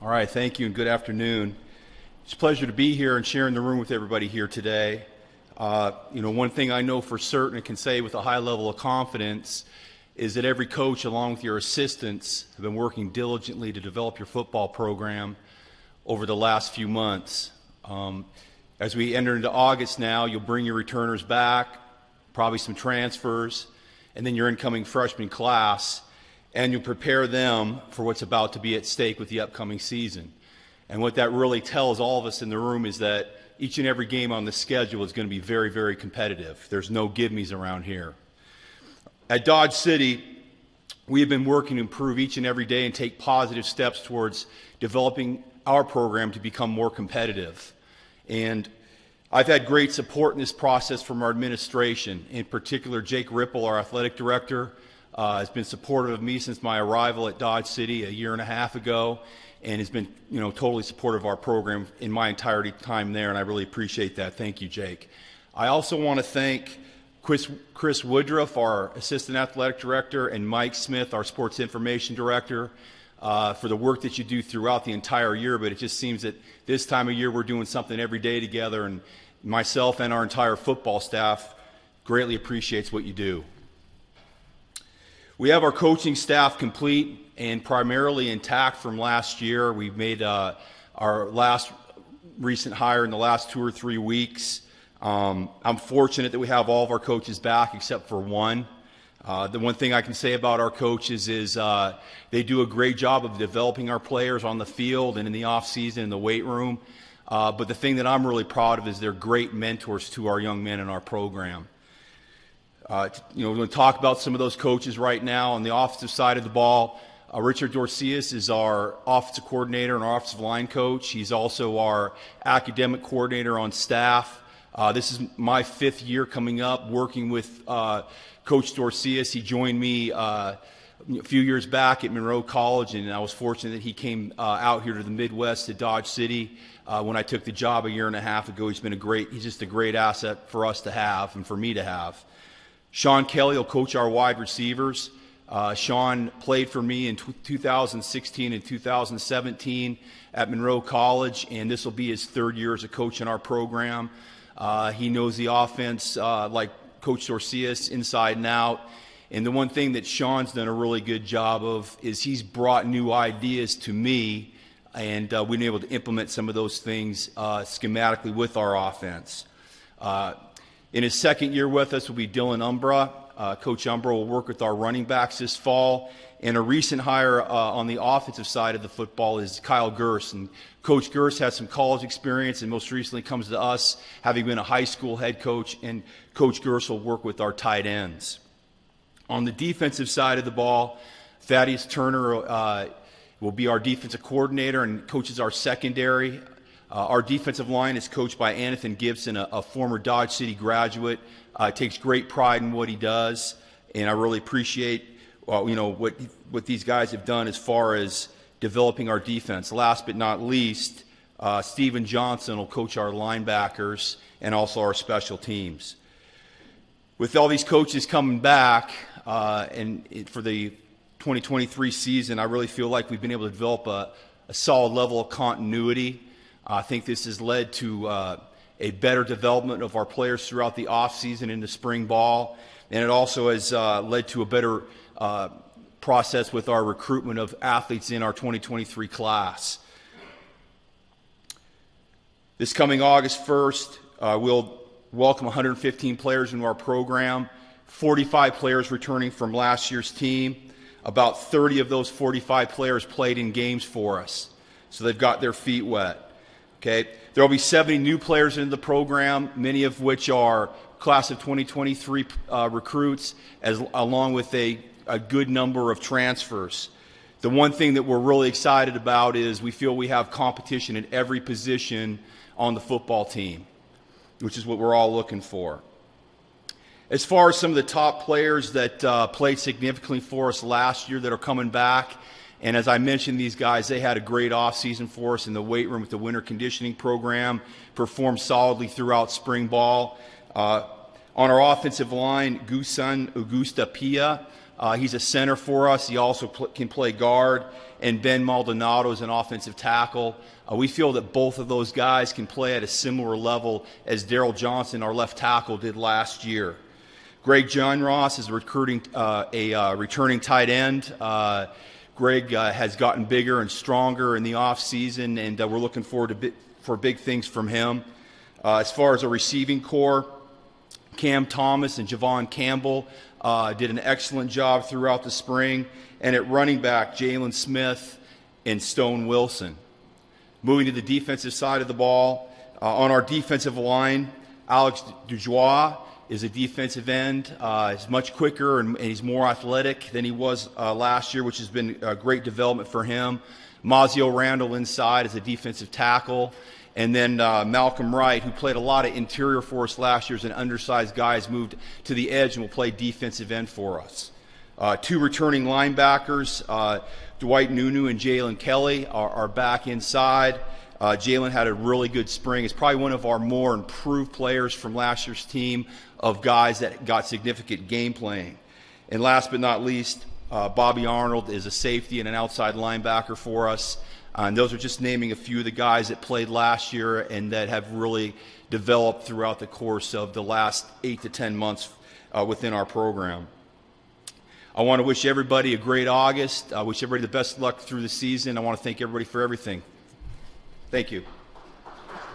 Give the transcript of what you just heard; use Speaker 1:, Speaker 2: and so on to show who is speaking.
Speaker 1: All right, thank you and good afternoon. It's a pleasure to be here and sharing the room with everybody here today. One thing I know for certain and can say with a high level of confidence is that every coach, along with your assistants, have been working diligently to develop your football program over the last few months. As we enter into August now, you'll bring your returners back, probably some transfers, and then your incoming freshman class, and you'll prepare them for what's about to be at stake with the upcoming season. And what that really tells all of us in the room is that each and every game on the schedule is going to be very, very competitive. There's no give-me's around here. At Dodge City, we have been working to improve each and every day and take positive steps towards developing our program to become more competitive. And I've had great support in this process from our administration. In particular, Jake Ripple, our athletic director, has been supportive of me since my arrival at Dodge City a year and a half ago, and has been, totally supportive of our program in my entirety time there, and I really appreciate that. Thank you, Jake. I also want to thank Chris Woodruff, our assistant athletic director, and Mike Smith, our sports information director, for the work that you do throughout the entire year. But it just seems that this time of year we're doing something every day together, and myself and our entire football staff greatly appreciates what you do. We have our coaching staff complete and primarily intact from last year. We've made our last recent hire in the last 2 or 3 weeks. I'm fortunate that we have all of our coaches back except for one. The one thing I can say about our coaches is they do a great job of developing our players on the field and in the off season in the weight room. But the thing that I'm really proud of is they're great mentors to our young men in our program. We're going to talk about some of those coaches right now. On the offensive side of the ball, Richard Dorcius is our offensive coordinator and our offensive line coach. He's also our academic coordinator on staff. This is my 5th year coming up working with Coach Dorcius. He joined me a few years back at Monroe College, and I was fortunate that he came out here to the Midwest to Dodge City when I took the job a year and a half ago. He's just a great asset for us to have and for me to have. Sean Kelly will coach our wide receivers. Sean played for me in 2016 and 2017 at Monroe College, and this will be his 3rd year as a coach in our program. He knows the offense like Coach Dorcius inside and out. And the one thing that Sean's done a really good job of is he's brought new ideas to me, and we've been able to implement some of those things schematically with our offense. In his 2nd year with us will be Dylan Umbra. Coach Umbra will work with our running backs this fall. And a recent hire on the offensive side of the football is Kyle Gers. And Coach Gers has some college experience and most recently comes to us having been a high school head coach. And Coach Gers will work with our tight ends. On the defensive side of the ball, Thaddeus Turner will be our defensive coordinator and coaches our secondary. Our defensive line is coached by Anathan Gibson, a former Dodge City graduate. Takes great pride in what he does, and I really appreciate what these guys have done as far as developing our defense. Last but not least, Steven Johnson will coach our linebackers and also our special teams. With all these coaches coming back and for the 2023 season, I really feel like we've been able to develop a solid level of continuity. I think this has led to a better development of our players throughout the offseason into spring ball, and it also has led to a better process with our recruitment of athletes in our 2023 class. This coming August 1st, we'll welcome 115 players into our program, 45 players returning from last year's team. About 30 of those 45 players played in games for us, so they've got their feet wet. Okay, there will be 70 new players in the program, many of which are class of 2023 recruits, along with a good number of transfers. The one thing that we're really excited about is we feel we have competition at every position on the football team, which is what we're all looking for. As far as some of the top players that played significantly for us last year that are coming back, and as I mentioned, these guys, they had a great offseason for us in the weight room with the winter conditioning program, performed solidly throughout spring ball. On our offensive line, Gusan Augusta Pia He's a center for us. He also can play guard. And Ben Maldonado is an offensive tackle. We feel that both of those guys can play at a similar level as Daryl Johnson, our left tackle, did last year. Greg John Ross is returning tight end. Greg has gotten bigger and stronger in the offseason, and we're looking forward for big things from him. As far as a receiving core, Cam Thomas and Javon Campbell did an excellent job throughout the spring. And at running back, Jalen Smith and Stone Wilson. Moving to the defensive side of the ball, on our defensive line, Alex Dujois is a defensive end. He's much quicker and he's more athletic than he was last year, which has been a great development for him. Mazio Randall inside is a defensive tackle. And then Malcolm Wright, who played a lot of interior for us last year, is an undersized guy, has moved to the edge and will play defensive end for us. Two returning linebackers, Dwight Nunu and Jalen Kelly, are back inside. Jalen had a really good spring. He's probably one of our more improved players from last year's team of guys that got significant game playing. And last but not least, Bobby Arnold is a safety and an outside linebacker for us. And those are just naming a few of the guys that played last year and that have really developed throughout the course of the last 8 to 10 months within our program. I want to wish everybody a great August. I wish everybody the best luck through the season. I want to thank everybody for everything. Thank you.